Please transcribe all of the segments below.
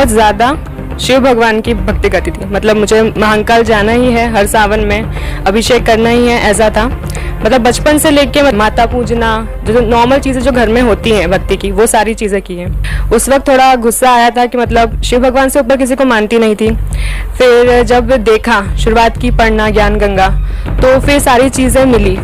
बहुत ज़्यादा शिव भगवान की भक्ति करती थी। मतलब मुझे महाकाल जाना ही है, हर सावन में अभिषेक करना ही है, ऐसा था। मतलब बचपन से लेके माता पूजना, जो नॉर्मल चीज़ें जो घर में होती हैं भक्ति की, वो सारी चीज़ें की हैं। उस वक्त थोड़ा गुस्सा आया था कि मतलब शिव भगवान से ऊपर किसी को मानती नहीं थी। फिर जब देखा, शुरुआत की पढ़ना ज्ञान गंगा, तो फिर सारी चीज़ें मिली।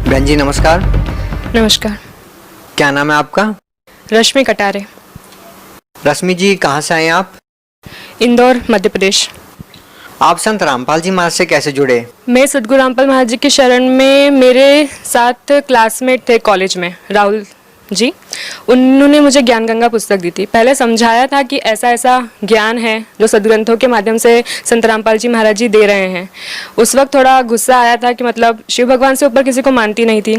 बहन जी नमस्कार। नमस्कार। क्या नाम है आपका? रश्मि कटारे। रश्मि जी कहाँ से आए आप? इंदौर, मध्य प्रदेश। आप संत रामपाल जी महाराज से कैसे जुड़े? मैं सद्गुरु रामपाल महाराज जी की शरण में, मेरे साथ क्लासमेट थे कॉलेज में, राहुल जी, उन्होंने मुझे ज्ञान गंगा पुस्तक दी थी। पहले समझाया था कि ऐसा ऐसा ज्ञान है जो सदग्रंथों के माध्यम से संत रामपाल जी महाराज जी दे रहे हैं। उस वक्त थोड़ा गुस्सा आया था कि मतलब शिव भगवान से ऊपर किसी को मानती नहीं थी।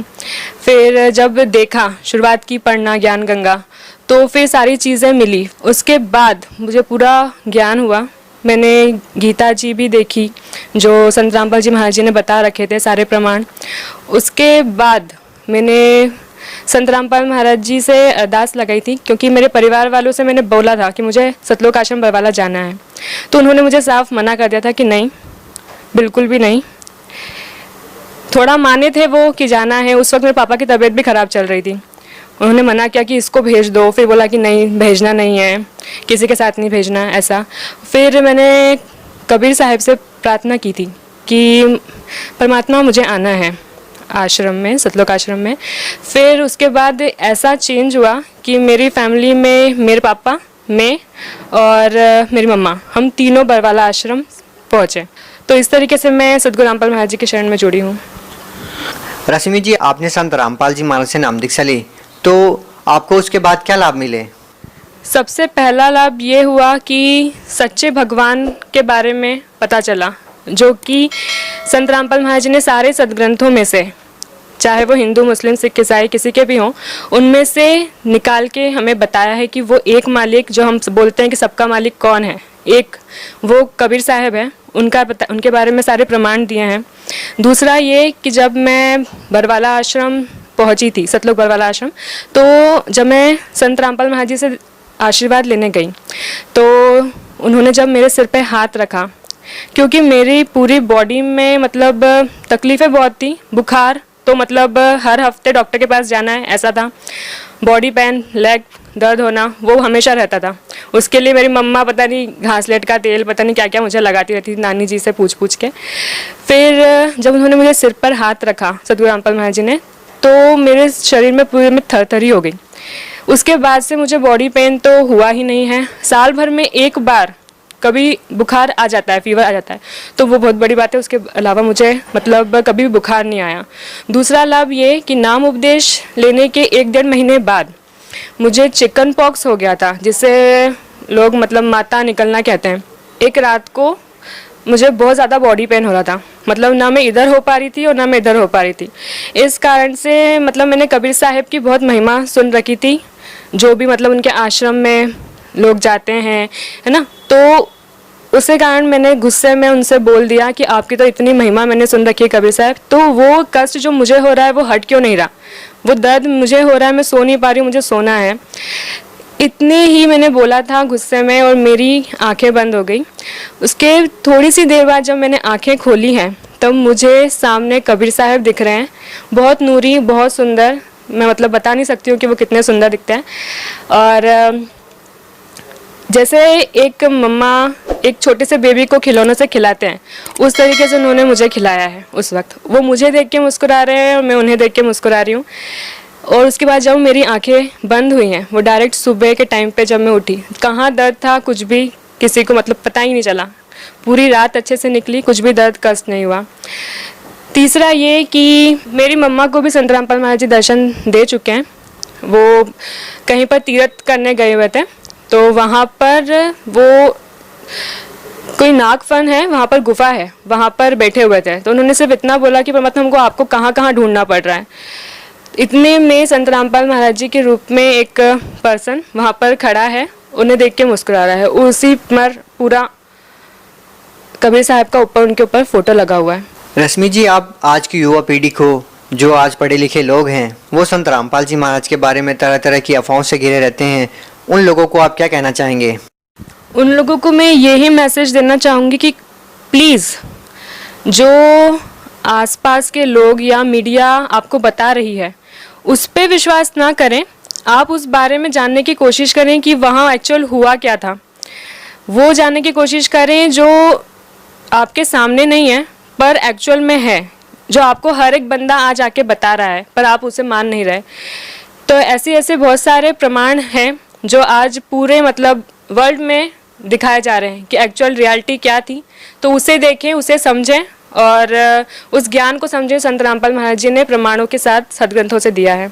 फिर जब देखा, शुरुआत की पढ़ना ज्ञान गंगा, तो फिर सारी चीज़ें मिली। उसके बाद मुझे पूरा ज्ञान हुआ। मैंने गीता जी भी देखी, जो संत रामपाल जी महाराज जी ने बता रखे थे सारे प्रमाण। उसके बाद मैंने संत रामपाल महाराज जी से अरदास लगाई थी, क्योंकि मेरे परिवार वालों से मैंने बोला था कि मुझे सतलोक आश्रम बरवाला जाना है। तो उन्होंने मुझे साफ मना कर दिया था कि नहीं, बिल्कुल भी नहीं। थोड़ा माने थे वो कि जाना है। उस वक्त मेरे पापा की तबीयत भी ख़राब चल रही थी। उन्होंने मना किया कि इसको भेज दो, फिर बोला कि नहीं, भेजना नहीं है, किसी के साथ नहीं भेजना है, ऐसा। फिर मैंने कबीर साहब से प्रार्थना की थी कि परमात्मा मुझे आना है आश्रम में, सतलोक आश्रम में। फिर उसके बाद ऐसा चेंज हुआ कि मेरी फैमिली में मेरे पापा, मैं और मेरी मम्मा, हम तीनों बरवाला आश्रम पहुँचे। तो इस तरीके से मैं सद्गुरु रामपाल महाराज जी के शरण में जुड़ी हूँ। रश्मि जी, आपने संत रामपाल जी महाराज से नाम दीक्षा ली, तो आपको उसके बाद क्या लाभ मिले? सबसे पहला लाभ ये हुआ कि सच्चे भगवान के बारे में पता चला, जो कि संत रामपाल महाराज जी ने सारे सदग्रंथों में से, चाहे वो हिंदू, मुस्लिम, सिख, ईसाई किसी के भी हों, उनमें से निकाल के हमें बताया है कि वो एक मालिक, जो हम बोलते हैं कि सबका मालिक कौन है, एक वो कबीर साहब है। उनके बारे में सारे प्रमाण दिए हैं। दूसरा ये कि जब मैं बरवाला आश्रम पहुंची थी, सतलोक बरवाला आश्रम, तो जब मैं संत रामपाल महाराज जी से आशीर्वाद लेने गई, तो उन्होंने जब मेरे सिर पे हाथ रखा, क्योंकि मेरी पूरी बॉडी में मतलब तकलीफ़ें बहुत थी, बुखार, तो मतलब हर हफ्ते डॉक्टर के पास जाना है, ऐसा था। बॉडी पेन, लेग दर्द होना, वो हमेशा रहता था। उसके लिए मेरी मम्मा पता नहीं घासलेट का तेल, पता नहीं क्या क्या मुझे लगाती रहती थी, नानी जी से पूछ के। फिर जब उन्होंने मुझे सिर पर हाथ रखा सद्गुरु रामपाल महाराज जी ने, तो मेरे शरीर में पूरे में थरथरी हो गई। उसके बाद से मुझे बॉडी पेन तो हुआ ही नहीं है। साल भर में एक बार कभी बुखार आ जाता है, फीवर आ जाता है, तो वो बहुत बड़ी बात है। उसके अलावा मुझे मतलब कभी भी बुखार नहीं आया। दूसरा लाभ ये कि नाम उपदेश लेने के 1-1.5 महीने बाद मुझे चिकन पॉक्स हो गया था, जिसे लोग मतलब माता निकलना कहते हैं। एक रात को मुझे बहुत ज़्यादा बॉडी पेन हो रहा था, मतलब ना मैं इधर हो पा रही थी और ना मैं इधर हो पा रही थी। इस कारण से मतलब मैंने कबीर साहब की बहुत महिमा सुन रखी थी, जो भी मतलब उनके आश्रम में लोग जाते हैं, है ना, तो उसी कारण मैंने गुस्से में उनसे बोल दिया कि आपकी तो इतनी महिमा मैंने सुन रखी है कबीर साहब, तो वो कष्ट जो मुझे हो रहा है वो हट क्यों नहीं रहा, वो दर्द मुझे हो रहा है, मैं सो नहीं पा रही हूँ, मुझे सोना है। इतने ही मैंने बोला था गुस्से में, और मेरी आंखें बंद हो गई। उसके थोड़ी सी देर बाद जब मैंने आंखें खोली हैं, तब मुझे सामने कबीर साहब दिख रहे हैं, बहुत नूरी, बहुत सुंदर। मैं मतलब बता नहीं सकती हूँ कि वो कितने सुंदर दिखते हैं। और जैसे एक मम्मा एक छोटे से बेबी को खिलौनों से खिलाते हैं, उस तरीके से उन्होंने मुझे खिलाया है। उस वक्त वो मुझे देख के मुस्कुरा रहे हैं और मैं उन्हें देख के मुस्कुरा रही हूँ। और उसके बाद जब मेरी आंखें बंद हुई हैं, वो डायरेक्ट सुबह के टाइम पे जब मैं उठी, कहाँ दर्द था कुछ भी किसी को मतलब पता ही नहीं चला। पूरी रात अच्छे से निकली, कुछ भी दर्द कष्ट नहीं हुआ। तीसरा ये कि मेरी मम्मा को भी संत रामपाल महाराज जी दर्शन दे चुके हैं। वो कहीं पर तीर्थ करने गए हुए थे, तो वहाँ पर वो कोई नागफन है, वहाँ पर गुफा है, वहाँ पर बैठे हुए थे। तो उन्होंने सिर्फ इतना बोला कि परमात्मा हमको आपको कहाँ कहाँ ढूंढना पड़ रहा है। इतने में संत रामपाल महाराज जी के रूप में एक पर्सन वहाँ पर खड़ा है, उन्हें देख के मुस्कुरा रहा है। उसी पर पूरा कबीर साहब का ऊपर उनके ऊपर फोटो लगा हुआ है। रश्मि जी, आप आज की युवा पीढ़ी को, जो आज पढ़े लिखे लोग हैं, वो संत रामपाल जी महाराज के बारे में तरह तरह की अफवाहों से घिरे रहते हैं, उन लोगों को आप क्या कहना चाहेंगे? उन लोगों को मैं यही मैसेज देना चाहूँगी कि प्लीज़, जो आसपास के लोग या मीडिया आपको बता रही है उस पे विश्वास ना करें। आप उस बारे में जानने की कोशिश करें कि वहाँ एक्चुअल हुआ क्या था, वो जानने की कोशिश करें जो आपके सामने नहीं है पर एक्चुअल में है, जो आपको हर एक बंदा आज आके बता रहा है पर आप उसे मान नहीं रहे। तो ऐसे बहुत सारे प्रमाण हैं जो आज पूरे मतलब वर्ल्ड में दिखाए जा रहे हैं कि एक्चुअल रियलिटी क्या थी। तो उसे देखें, उसे समझें और उस ज्ञान को समझें। संत रामपाल महाराज जी ने प्रमाणों के साथ सदग्रंथों से दिया है।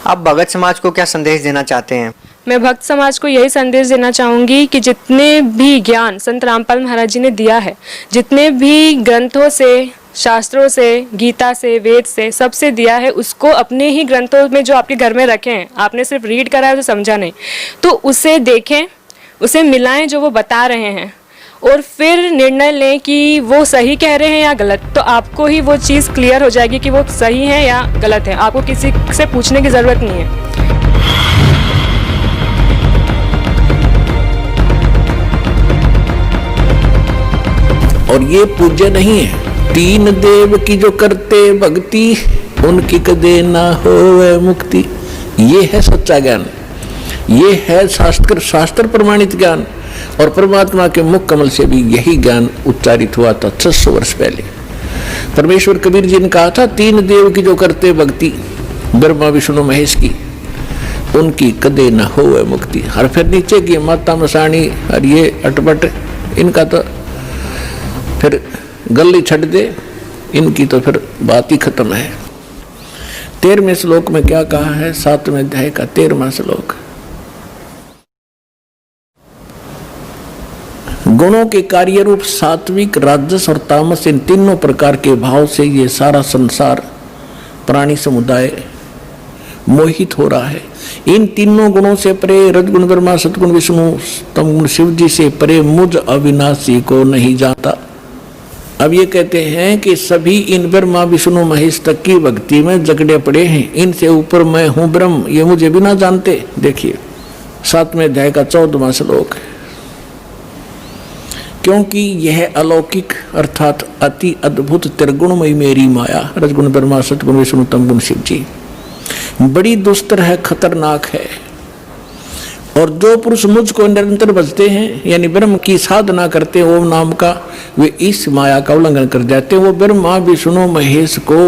आप भगत समाज को क्या संदेश देना चाहते हैं? मैं भक्त समाज को यही संदेश देना चाहूँगी कि जितने भी ज्ञान संत रामपाल महाराज जी ने दिया है, जितने भी ग्रंथों से, शास्त्रों से, गीता से, वेद से, सबसे दिया है, उसको अपने ही ग्रंथों में जो आपके घर में रखे हैं, आपने सिर्फ रीड करा है तो समझा नहीं, तो उसे देखें, उसे मिलाएं जो वो बता रहे हैं और फिर निर्णय लें कि वो सही कह रहे हैं या गलत। तो आपको ही वो चीज़ क्लियर हो जाएगी कि वो सही है या गलत है। आपको किसी से पूछने की ज़रूरत नहीं है। और ये पूज्य नहीं है। तीन देव की जो करते भक्ति, उनकी कदे ना होवे मुक्ति। ये है सच्चा ज्ञान, ये है शास्त्र प्रमाणित ज्ञान। और परमात्मा के मुख कमल से भी यही ज्ञान उच्चारित हुआ था 600 वर्ष पहले। परमेश्वर कबीर जी ने कहा था, तीन देव की जो करते भक्ति, ब्रह्मा विष्णु महेश की, उनकी कदे न होवे मुक्ति। और फिर नीचे की माता मसाणी और ये अटपट, इनका तो फिर गली छट दे, इनकी तो फिर बात ही खत्म है। 13वें श्लोक में क्या कहा है? 7वें अध्याय का 13वां श्लोक। गुणों के कार्य रूप सात्विक, राजस और तामस, इन तीनों प्रकार के भाव से ये सारा संसार, प्राणी समुदाय मोहित हो रहा है। इन तीनों गुणों से परे, रजगुण ब्रह्मा, सतगुण विष्णु, तमगुण शिव जी से परे मुझ अविनाशी को नहीं जानता। अब ये कहते हैं कि सभी इन ब्रह्मा विष्णु महेश तक की भक्ति में जकड़े पड़े हैं, इनसे ऊपर मैं हूं ब्रह्म, ये मुझे बिना जानते। देखिए 7वें अध्याय का 14वां श्लोक। क्योंकि यह अलौकिक अर्थात अति अद्भुत त्रिगुणमयी मेरी माया, रजगुण ब्रह्मा, सतगुण विष्णु, तमगुण शिव जी, बड़ी दुस्तर है, खतरनाक है। और जो पुरुष मुझको निरंतर भजते हैं, यानी ब्रह्म की साधना करते हैं ओम नाम का, वे इस माया का उल्लंघन कर जाते हैं। वो ब्रह्मा विष्णु महेश को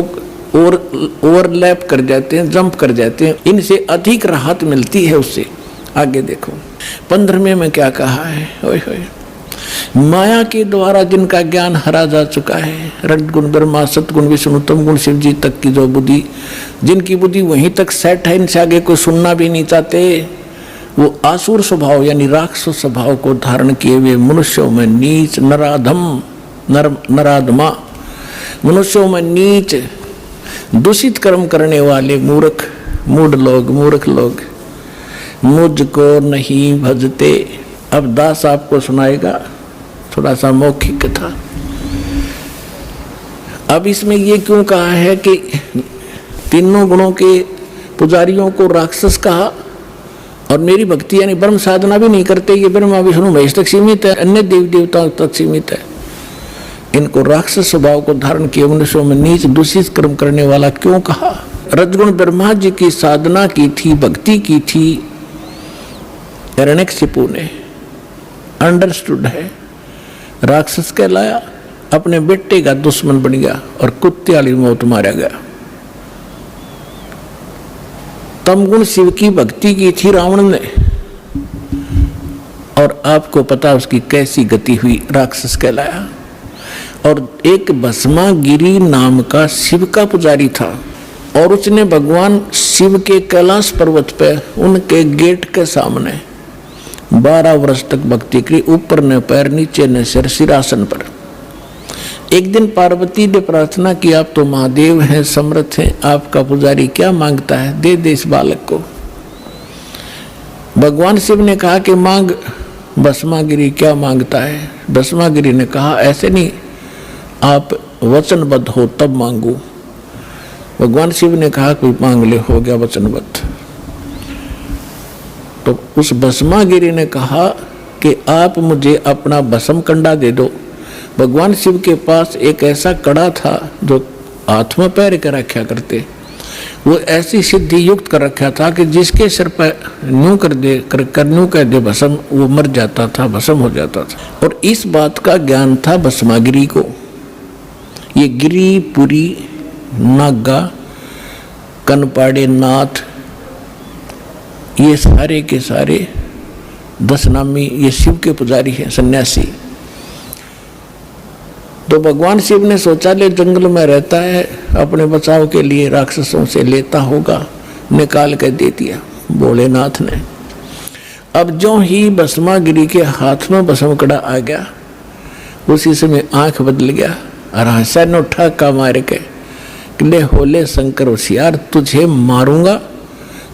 ओवरलैप कर जाते हैं, जंप कर जाते हैं, इनसे अधिक राहत मिलती है उससे। आगे देखो 15वें में क्या कहा है? ओए होए, माया के द्वारा जिनका ज्ञान हरा जा चुका है, रजगुण ब्रह्मा, सतगुण विष्णु, तमगुण शिव जी तक की जो बुद्धि, जिनकी बुद्धि वहीं तक सेट है, इनसे आगे कोई सुनना भी नहीं चाहते, वो आसुर स्वभाव यानी राक्षस स्वभाव को धारण किए हुए मनुष्यों में नीच, नराधम, नराधमा, मनुष्यों में नीच, दूषित कर्म करने वाले मूर्ख लोग मुझको नहीं भजते। अब दास आपको सुनाएगा थोड़ा सा मौखिक कथा। अब इसमें ये क्यों कहा है कि तीनों गुणों के पुजारियों को राक्षस कहा और मेरी भक्ति यानी ब्रह्म साधना भी नहीं करते, ये ब्रह्मा विष्णु महेश तक सीमित है, अन्य देवी देवताओं तक सीमित है, इनको राक्षस स्वभाव को धारण किए मनुष्यों में नीच दूषित कर्म करने वाला क्यों कहा? रजगुण ब्रह्मा जी की साधना की थी, भक्ति की थी, हिरण्यकशिपु ने अंडरस्टूड है, राक्षस कहलाया, अपने बेटे का दुश्मन बन गया और कुत्ते वाली मौत मारा गया। तमगुण शिव की भक्ति की थी रावण ने, और आपको पता उसकी कैसी गति हुई, राक्षस कहलाया। और एक भस्मागिरी नाम का शिव का पुजारी था और उसने भगवान शिव के कैलाश पर्वत पे उनके गेट के सामने 12 वर्ष तक भक्ति की, ऊपर न पैर नीचे न सिर, सिरासन पर। एक दिन पार्वती ने प्रार्थना की, आप तो महादेव हैं, समर्थ हैं, आपका पुजारी क्या मांगता है, दे दे इस बालक को। भगवान शिव ने कहा कि मांग, भस्मागिरी क्या मांगता है। भस्मागिरी ने कहा ऐसे नहीं, आप वचनबद्ध हो तब मांगू। भगवान शिव ने कहा कोई मांग ले, हो गया वचनबद्ध। तो उस भस्मागिरी ने कहा कि आप मुझे अपना भस्म कंडा दे दो। भगवान शिव के पास एक ऐसा कड़ा था जो हाथ में पैर के रखा करते, वो ऐसी सिद्धि युक्त कर रखा था कि जिसके सिर पर न्यू कर दे भस्म, वो मर जाता था, भस्म हो जाता था। और इस बात का ज्ञान था भस्मागिरी को। ये गिरी, पुरी, नागा, कनपाड़े नाथ, ये सारे के सारे 10 नामी ये शिव के पुजारी हैं, सन्यासी। तो भगवान शिव ने सोचा ले जंगल में रहता है, अपने बचाव के लिए राक्षसों से लेता होगा, निकाल कर दे दिया भोलेनाथ ने। अब जो ही भस्मागिरी के हाथ में भस्म कड़ा आ गया, उसी समय आंख बदल गया और हंसा न उठा का मार के, ले होले शंकर होशियार, तुझे मारूंगा,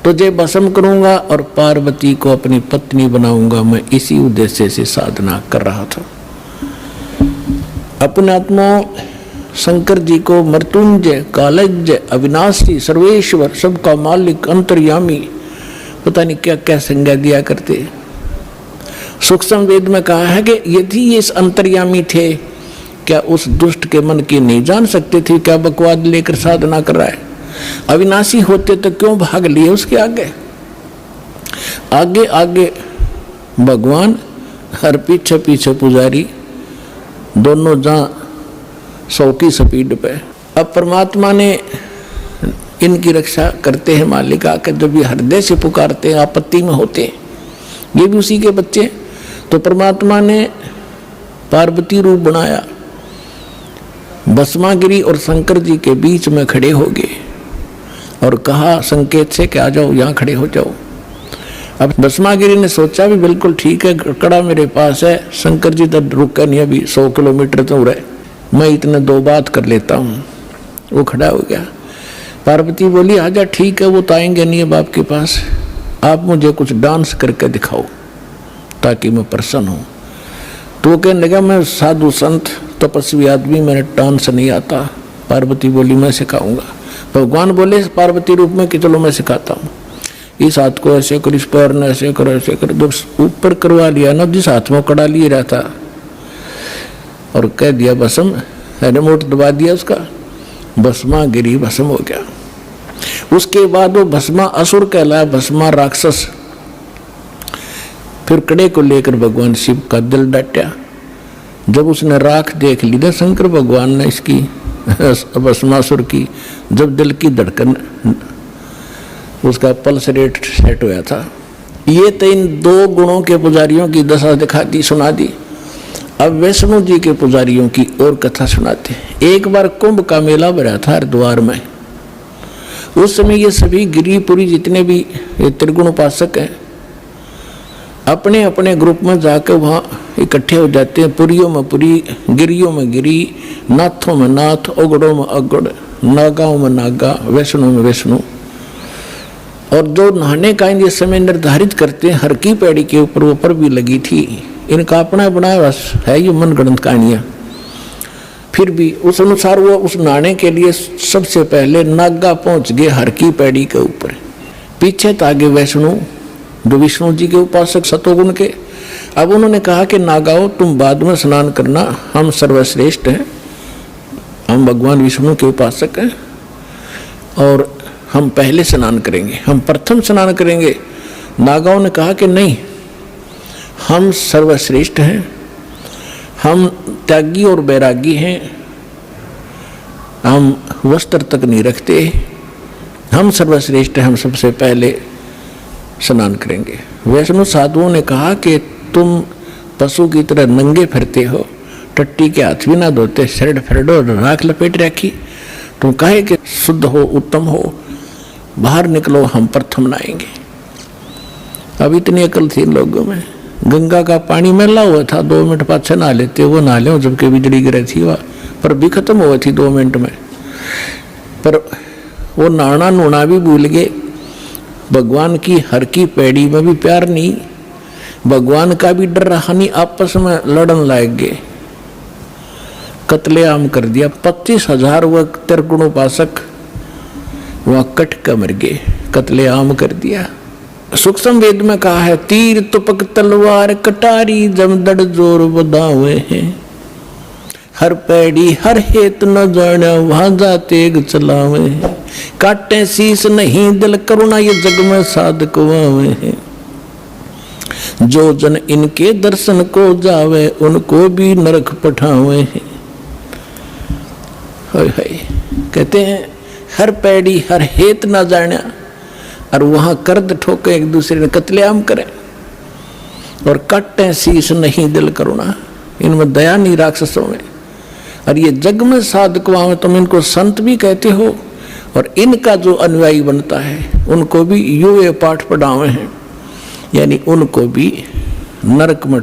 तुझे भस्म करूंगा और पार्वती को अपनी पत्नी बनाऊंगा। मैं इसी उद्देश्य से साधना कर रहा था। अपने आत्मा शंकर जी को मृत्युंजय, कालज्ञ, अविनाशी, सर्वेश्वर, सबका मालिक, अंतर्यामी, पता नहीं क्या क्या संज्ञा दिया करते। सूक्ष्म वेद में कहा है कि यदि ये अंतर्यामी थे, क्या उस दुष्ट के मन की नहीं जान सकते थे क्या बकवाद लेकर साधना कर रहा है। अविनाशी होते तो क्यों भाग लिए उसके आगे। आगे आगे भगवान हर पीछे पीछे पुजारी, दोनों जहाँ 100 की स्पीड पे। अब परमात्मा ने इनकी रक्षा करते हैं मालिक आकर, जब ये हृदय से पुकारते हैं, आपत्ति में होते हैं, ये भी उसी के बच्चे। तो परमात्मा ने पार्वती रूप बनाया, भस्मागिरी और शंकर जी के बीच में खड़े हो गए और कहा संकेत से कि आ जाओ, यहाँ खड़े हो जाओ। अब भस्मागिरी ने सोचा भी बिल्कुल ठीक है, कड़ा मेरे पास है, शंकर जी तो रुका नहीं, अभी 100 किलोमीटर दूर है, मैं इतने 2 बात कर लेता हूँ। वो खड़ा हो गया। पार्वती बोली आजा, ठीक है, वो तो आएंगे नहीं अब आपके पास, आप मुझे कुछ डांस करके दिखाओ ताकि मैं प्रसन्न हूँ। तो वो कहने लगा मैं साधु संत तपस्वी आदमी, मेरे डांस नहीं आता। पार्वती बोली मैं सिखाऊंगा। भगवान बोले पार्वती रूप में कि चलो मैं सिखाता हूँ, इस हाथ को ऐसे करो, इस पैर ने ऐसे करो, ऐसे करो। जब ऊपर करवा लिया ना, जिस हाथ में कड़ा लिए रहता और कह दिया भस्म, रिमोट दबा दिया उसका, भस्मागिरी भस्म हो गया। उसके बाद वो भस्मा असुर कहलाया, भस्मा राक्षस। फिर कड़े को लेकर भगवान शिव का दिल डटा। जब उसने राख देख ली ना शंकर भगवान ने इसकी भस्मासुर की, जब दिल की धड़कन, उसका पल्स रेट सेट हुआ था। ये तो इन 2 गुणों के पुजारियों की दशा दिखा दी, सुना दी। अब वैष्णो जी के पुजारियों की और कथा सुनाते। एक बार कुंभ का मेला भरा था हरिद्वार में। उस समय ये सभी गिरिपुरी जितने भी ये त्रिगुण उपासक हैं, अपने अपने ग्रुप में जाकर वहाँ इकट्ठे हो जाते हैं। पुरियों में पुरी, गिरियों में गिरी, नाथों में नाथ, अगड़ों में अगड़, नागाओं में नागा, वैष्णो में वैष्णो। और जो नहाने का ये समय निर्धारित करते हैं, हर की पैड़ी के ऊपर भी लगी थी। इनका अपना बनाया बस है ये मनगढ़ंत कहानियाँ। फिर भी उस अनुसार वो उस नहाने के लिए सबसे पहले नागा पहुंच गए हर की पैड़ी के ऊपर। पीछे तागे वैष्णो जो विष्णु जी के उपासक सतोगुण के। अब उन्होंने कहा कि नागाओं तुम बाद में स्नान करना, हम सर्वश्रेष्ठ हैं, हम भगवान विष्णु के उपासक हैं और हम पहले स्नान करेंगे, हम प्रथम स्नान करेंगे। नागाओं ने कहा कि नहीं, हम सर्वश्रेष्ठ हैं, हम त्यागी और बैरागी हैं, हम वस्त्र तक नहीं रखते, हम सर्वश्रेष्ठ हैं, हम सबसे पहले स्नान करेंगे। वैष्णो साधुओं ने कहा कि तुम पशु की तरह नंगे फिरते हो, टट्टी के हाथ भी ना धोते, शर्ट फरडो राख लपेट रखी, तुम कहे कि शुद्ध हो, उत्तम हो, बाहर निकलो, हम प्रथम नहाएंगे। अब इतनी अकल थी लोगों में। गंगा का पानी मैला हुआ था, 2 मिनट पाछे नहा लेते, वो नहा ले जबकि बिजली गिरी थी वह, पर भी खत्म हुई थी 2 मिनट में। पर वो नहाना नूना भी भूल गए। भगवान की हर की पैड़ी में भी प्यार नहीं, भगवान का भी डर रहा नहीं, आपस में लड़न लग गए, कत्लेआम कर दिया। 25,000 वह त्रिगुण उपासक वह कट कर मर गए, कत्लेआम कर दिया। सूक्ष्म वेद में कहा है, तीर तुपक तलवार कटारी जमदड़ जोर बदावे हैं, हर पैड़ी हर हेत न जाने वहां जा तेग चलावे हैं, काटे शीस नहीं दिल करुणा ये जग में साधक वावे हैं, जो जन इनके दर्शन को जावे उनको भी नरक पठावे हैं। कहते हैं हर पैड़ी हर हेत न जाने, और वहां कर्द ठोके एक दूसरे ने कत्लेआम करें, और काटे शीस नहीं दिल करुणा, इनमें दया नहीं राक्षसों में। और ये जग में साधक में तुम इनको संत भी कहते हो, और इनका जो अनुयायी बनता है उनको भी यो ये पाठ पढ़ावे हैं, यानी उनको भी नरक में